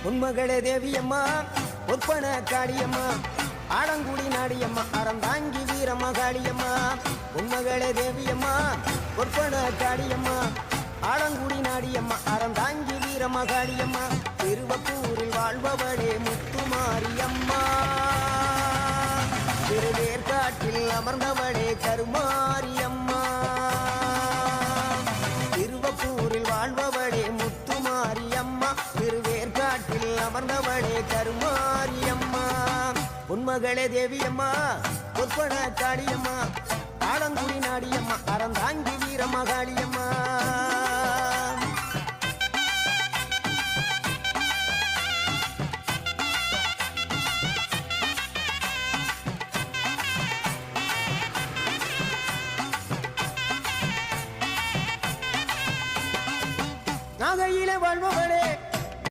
உன்மகளே தேவியம்மா ஒப்பன காளியம்மா ஆலங்குடி நாடியம்மா அறந்தாங்கி வீரம்மா காளியம்மா உன்மகளே தேவியம்மா ஒப்பன காளியம்மா ஆலங்குடி நாடியம்மா அறந்தாங்கி வீரம்மா காளியம்மா திருவப்பூரில் வாழ்பவளே முத்துமாரியம்மா திருவேற்காட்டில் அமர்ந்தவளே கருமாரியம்மா திருவப்பூரில் வாழ்பவளே முத்துமாரியம்மா திருவேற்காட்டில் அமர்ந்தவளே கருமாரியம்மா உன்மகளே தேவியம்மா ஒப்பன காளியம்மா ஆலங்குடி நாடியம்மா அறந்தாங்கி வீரம்மா காளியம்மா